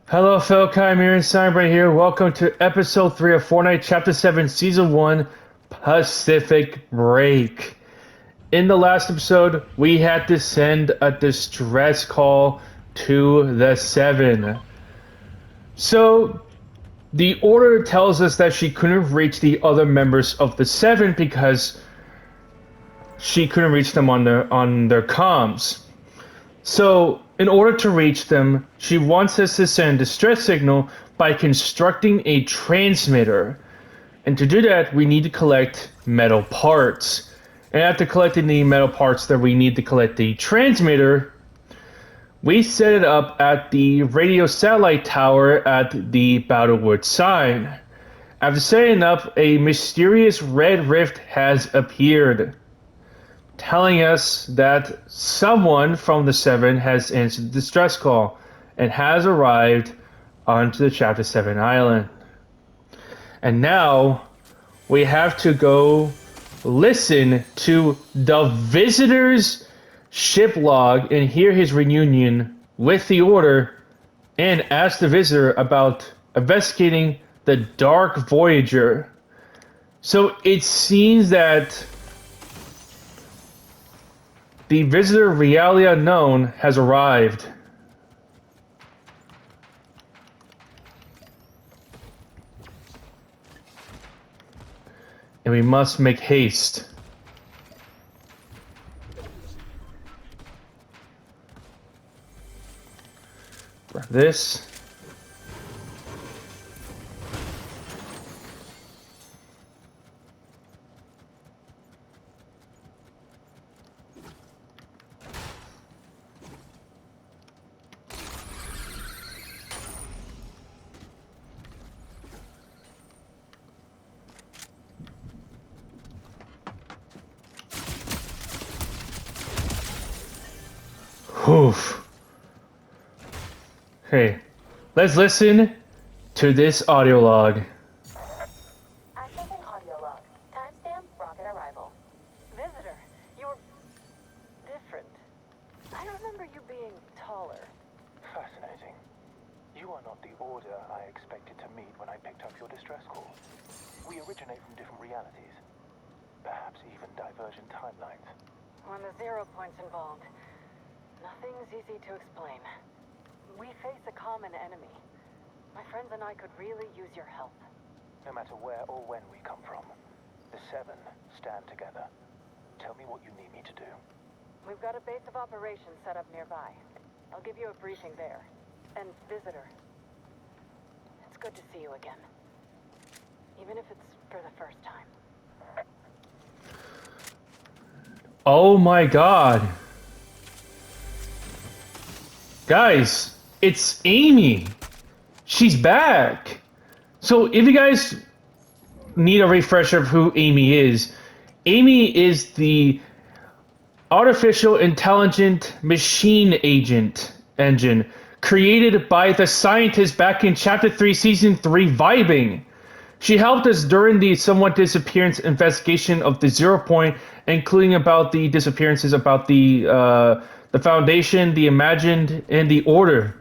Hello, fellow Chimera and right here. Welcome to episode 3 of Fortnite Chapter 7, Season 1, Pacific Break. In the last episode, we had to send a distress call to the Seven. So, the order tells us that she couldn't reach the other members of the Seven because she couldn't reach them on their comms. So, in order to reach them, she wants us to send a distress signal by constructing a transmitter. And to do that, we need to collect metal parts. And after collecting the metal parts that we need to collect the transmitter, we set it up at the radio satellite tower at the Battlewood sign. After setting up, a mysterious red rift has appeared, telling us that someone from the Seven has answered the distress call and has arrived onto the Chapter 7 island. And now we have to go listen to the visitor's ship log and hear his reunion with the Order and ask the visitor about investigating the Dark Voyager. So it seems that the visitor Reality Unknown has arrived. And we must make haste. Grab this. Oof. Hey, let's listen to this audio log. Accessing audio log. Timestamp rocket arrival. Visitor, you're different. I remember you being taller. Fascinating. You are not the Order I expected to meet when I picked up your distress call. We originate from different realities. Perhaps even divergent timelines. When the 0 point's involved, nothing's easy to explain. We face a common enemy. My friends and I could really use your help. No matter where or when we come from, the Seven stand together. Tell me what you need me to do. We've got a base of operations set up nearby. I'll give you a briefing there. And visitor, it's good to see you again. Even if it's for the first time. Oh my god. Guys, it's Amy. She's back. So if you guys need a refresher of who Amy is the artificial intelligent machine agent engine created by the scientists back in Chapter 3, Season 3, Vibing. She helped us during the somewhat disappearance investigation of the 0 point, including about the disappearances about the Foundation, the Imagined, and the Order.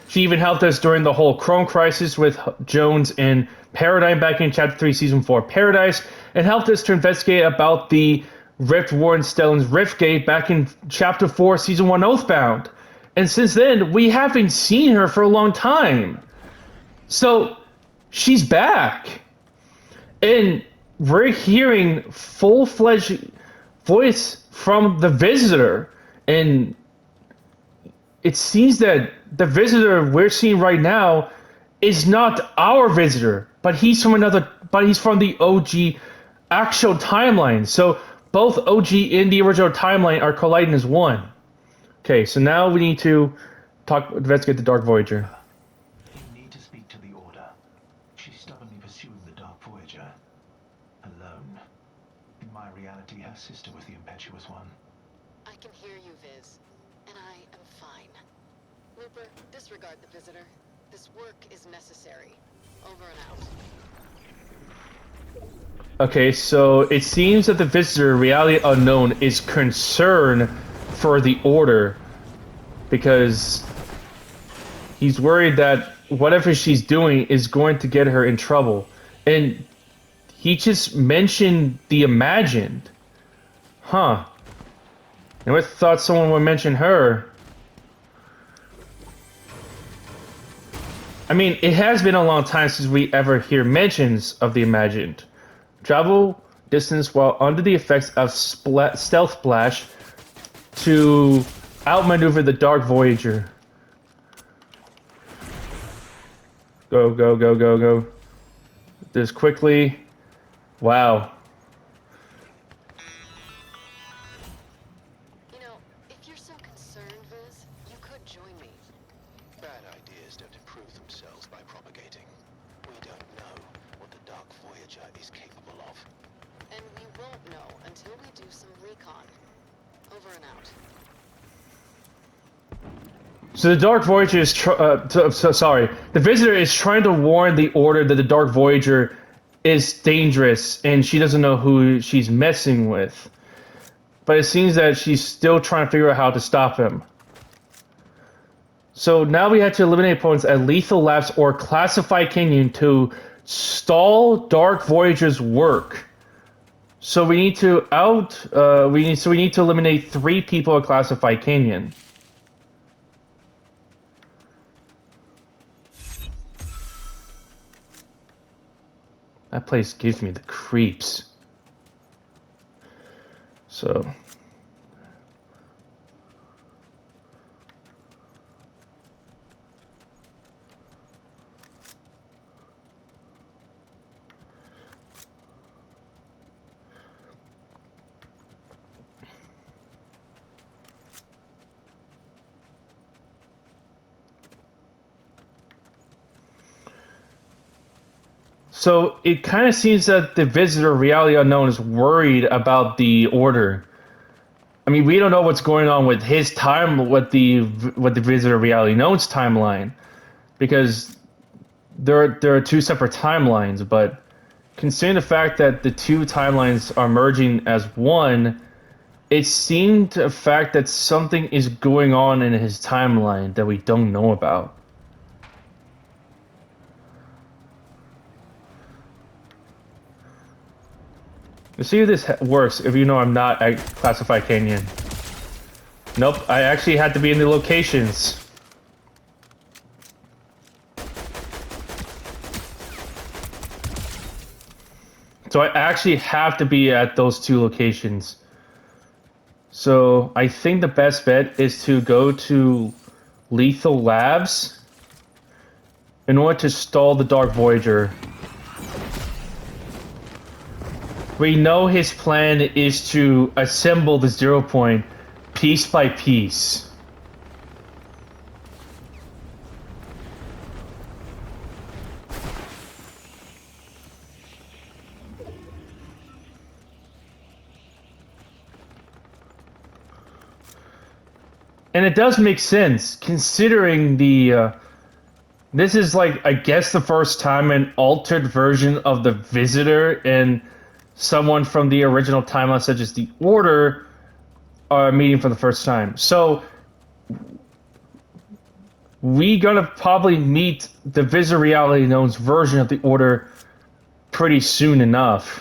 She even helped us during the whole Chrome Crisis with Jones and Paradigm back in Chapter 3, Season 4, Paradise, and helped us to investigate about the Rift War and Stellan's Riftgate back in Chapter 4, Season 1, Oathbound. And since then, we haven't seen her for a long time. So, she's back. And we're hearing full-fledged voice from the visitor. And it seems that the visitor we're seeing right now is not our visitor, but he's from the OG actual timeline. So both OG and the original timeline are colliding as one. Okay, so now we need to investigate the Dark Voyager. You need to speak to the Order. She's stubbornly pursuing the Dark Voyager. Alone. In my reality, her sister was the impetuous one. I can hear you, Viz, and I am fine. Looper, disregard the visitor. This work is necessary. Over and out. Okay, so it seems that the visitor, Reality Unknown, is concerned for the Order because he's worried that whatever she's doing is going to get her in trouble. And he just mentioned the imagined. Huh. Never thought someone would mention her. I mean, it has been a long time since we ever hear mentions of the imagined. Travel distance while under the effects of stealth splash to outmaneuver the Dark Voyager. Go, go, go, go, go. This quickly. Wow. You know, if you're so concerned, Viz, you could join me. Bad ideas don't improve themselves by propagating. We don't know what the Dark Voyager is capable of. And we won't know until we do some recon. Over and out. So the Dark Voyager is sorry. The Visitor is trying to warn the Order that the Dark Voyager is dangerous and she doesn't know who she's messing with. But it seems that she's still trying to figure out how to stop him. So now we have to eliminate opponents at Lethal Labs or Classified Canyon to stall Dark Voyager's work. So we need to we need to eliminate 3 people at Classified Canyon. That place gives me the creeps. So So it kind of seems that the Visitor, Reality Unknown, is worried about the Order. I mean, we don't know what's going on with his time, what the Visitor, Reality Unknown's timeline, because there are 2 separate timelines. But considering the fact that the 2 timelines are merging as one, it seemed to a fact that something is going on in his timeline that we don't know about. Let's see if this works, if you know I'm not at Classified Canyon. Nope, I actually had to be in the locations. So I actually have to be at those 2 locations. So I think the best bet is to go to Lethal Labs in order to stall the Dark Voyager. We know his plan is to assemble the 0 point piece by piece. And it does make sense, considering the, this is like, I guess the first time an altered version of the Visitor and someone from the original timeline, such as the Order, are meeting for the first time. So we gonna probably meet the Visitor Reality Known's version of the Order pretty soon enough.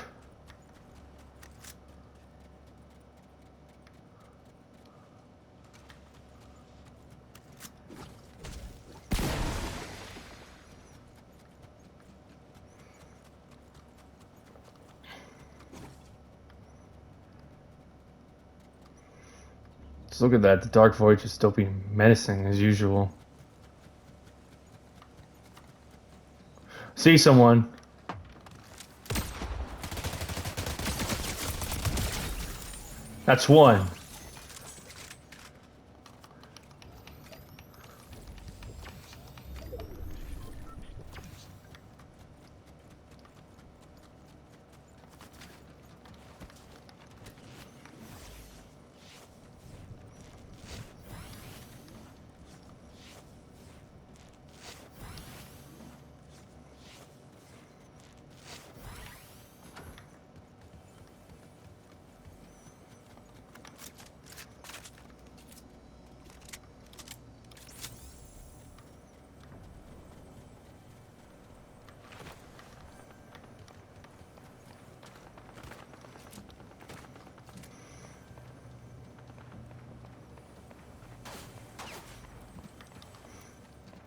Just look at that, the Dark Voyager is still being menacing as usual. See someone. That's one.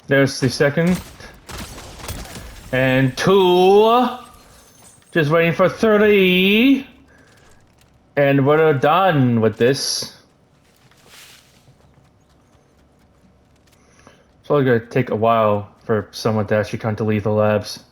There's the second. And 2. Just waiting for 30. And we're done with this. It's probably gonna take a while for someone to actually come to Lethal Labs.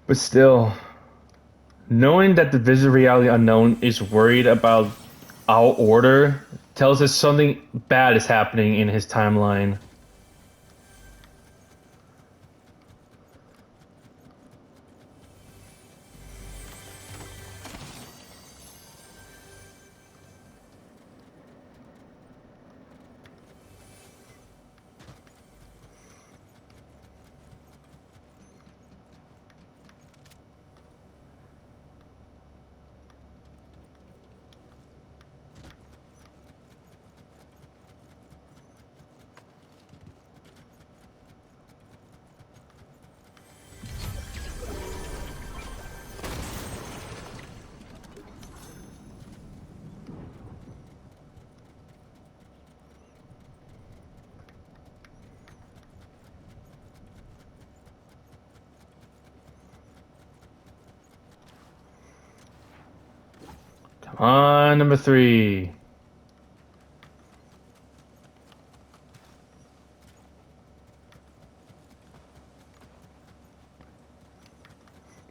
But still, knowing that the Visitor Reality Unknown is worried about our order tells us something bad is happening in his timeline. Come on, number 3.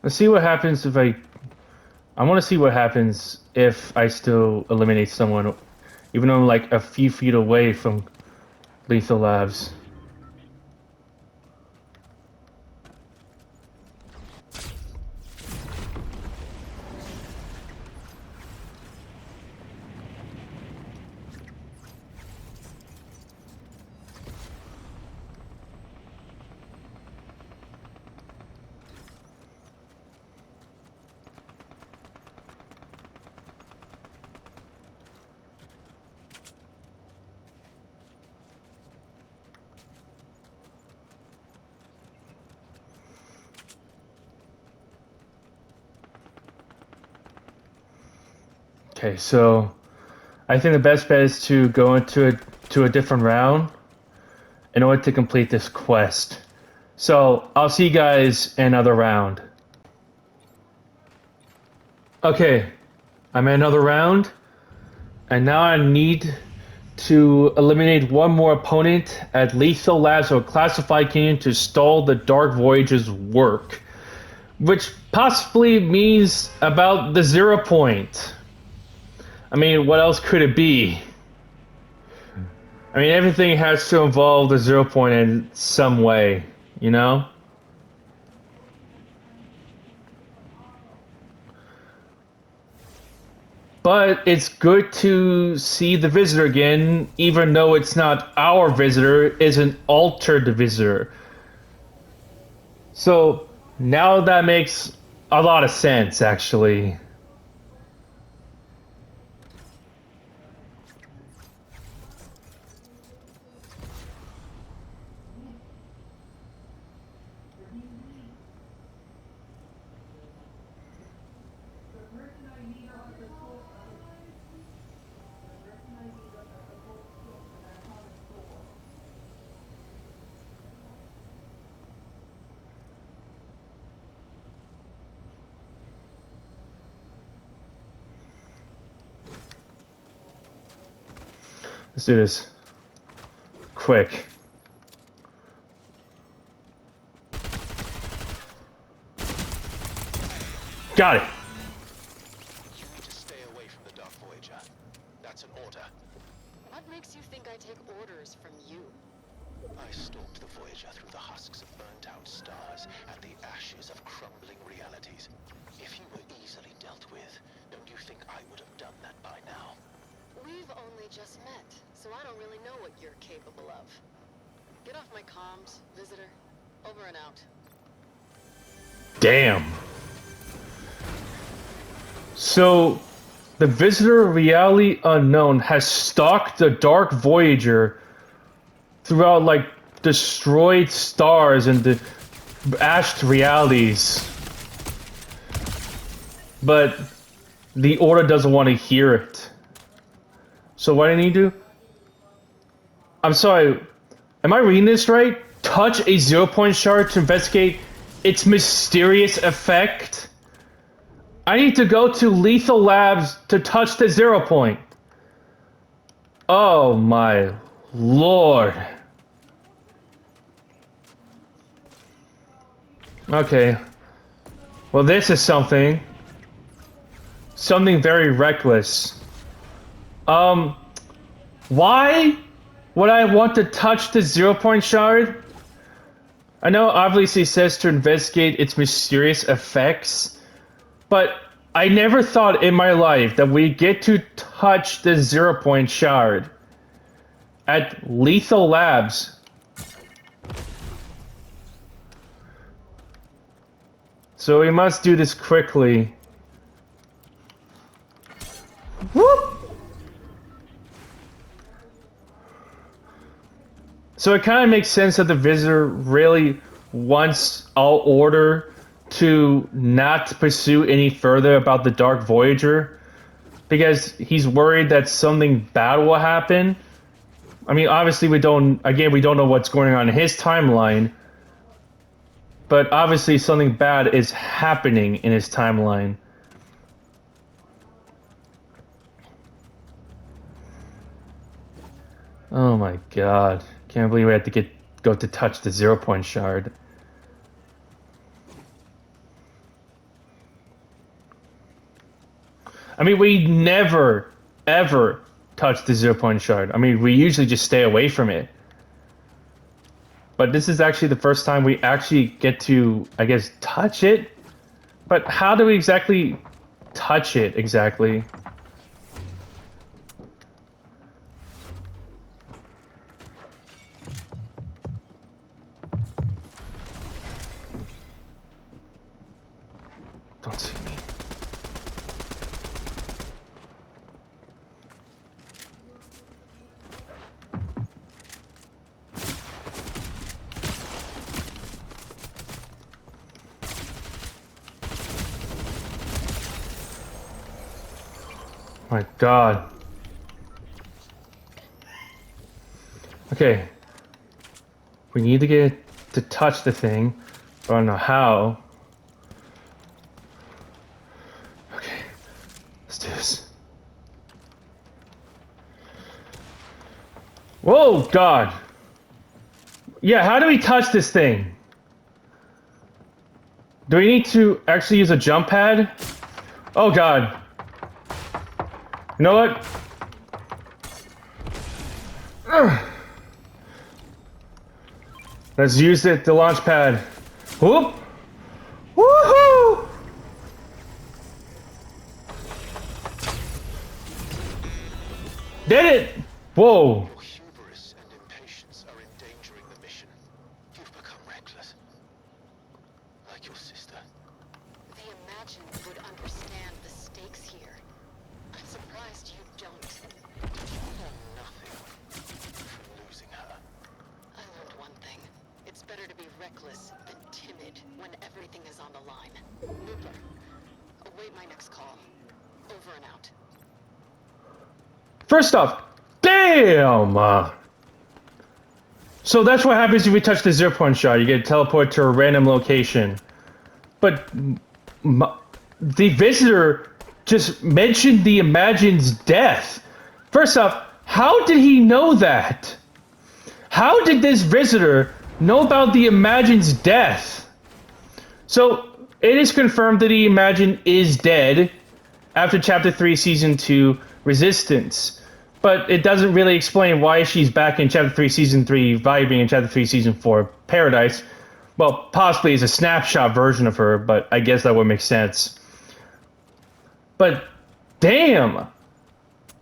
Let's see what happens if I want to see what happens if I still eliminate someone, even though I'm like a few feet away from Lethal Labs. Okay, so I think the best bet is to go into a different round in order to complete this quest. So I'll see you guys in another round. Okay, I'm in another round, and now I need to eliminate one more opponent at Lethal Labs or Classified Canyon to stall the Dark Voyager's work, which possibly means about the 0 point. I mean, what else could it be? I mean, everything has to involve the 0 point in some way, you know? But it's good to see the visitor again, even though it's not our visitor, it's an altered visitor. So now that makes a lot of sense, actually. Let's do this. Quick. Got it. You need to stay away from the Dark Voyager. That's an order. What makes you think I take orders from you? I stalked the Voyager through the husks of burnt-out stars and the ashes of crumbling realities. If you were easily dealt with, don't you think I would have done that by now? We've only just met, so I don't really know what you're capable of. Get off my comms, visitor. Over and out. Damn. So, the Visitor Reality Unknown has stalked the Dark Voyager throughout, like, destroyed stars and ashed realities. But the Order doesn't want to hear it. So what do I need to do? I'm sorry, am I reading this right? Touch a 0-point shard to investigate its mysterious effect? I need to go to Lethal Labs to touch the 0-point. Oh my lord. Okay. Well, this is something. Something very reckless. Why would I want to touch the 0-point shard? I know obviously it says to investigate its mysterious effects, but I never thought in my life that we get to touch the 0-point shard at Lethal Labs. So we must do this quickly. Whoop! So it kind of makes sense that the visitor really wants all Order to not pursue any further about the Dark Voyager, because he's worried that something bad will happen. I mean, obviously we don't know what's going on in his timeline, but obviously something bad is happening in his timeline. Oh my god. Can't believe we had to go to touch the 0-point shard. I mean, we never, ever touch the 0-point shard. I mean, we usually just stay away from it. But this is actually the first time we actually get to, I guess, touch it? But how do we exactly touch it, exactly? Don't see me. My god. Okay. We need to get to touch the thing, but I don't know how. Okay. Let's do this. Whoa, god. Yeah, how do we touch this thing? Do we need to actually use a jump pad? Oh god. You know what? Ugh. Let's use the launch pad. Whoop! Woohoo! Did it! Whoa! Your hubris and impatience are endangering the mission. You've become reckless. Like your sister. The Imagined would understand the stakes here. I'm surprised you don't. You learn nothing from losing her. I learned one thing. It's better to be reckless than timid when everything is on the line. Looper, await my next call. Over and out. First off, damn! So that's what happens if we touch the 0-point shot. You get teleported to a random location. But the visitor just mentioned the Imagine's death. First off, how did he know that? How did this visitor know about the Imagine's death? So it is confirmed that the Imagine is dead after Chapter 3, Season 2, Resistance. But it doesn't really explain why she's back in Chapter 3, Season 3, vibing in Chapter 3, Season 4, Paradise. Well, possibly as a snapshot version of her, but I guess that would make sense. But, damn!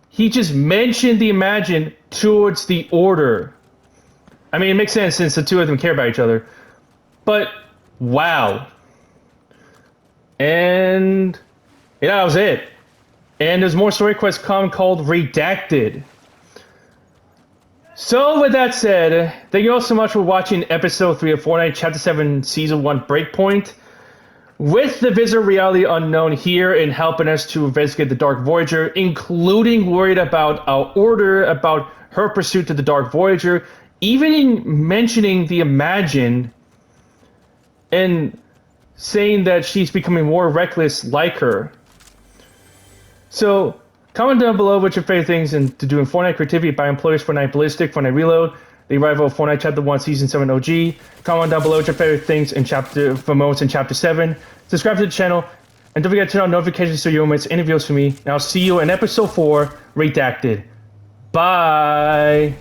He just mentioned the Imagine towards the Order. I mean, it makes sense since the two of them care about each other. But, wow. And yeah, that was it. And there's more story quests come called Redacted. So with that said, thank you all so much for watching episode 3 of Fortnite Chapter 7 Season 1 Breakpoint. With the Visitor Reality Unknown here and helping us to investigate the Dark Voyager, including worried about our order, about her pursuit to the Dark Voyager, even in mentioning the Imagine and saying that she's becoming more reckless like her. So, comment down below what your favorite things and to do in Fortnite creativity by employers, Fortnite Ballistic, Fortnite Reload, the arrival of Fortnite Chapter 1 Season 7 OG. Comment down below what your favorite things in for moments in Chapter 7. Subscribe to the channel, and don't forget to turn on notifications so you won't miss any videos from me. And I'll see you in Episode 4, Redacted. Bye!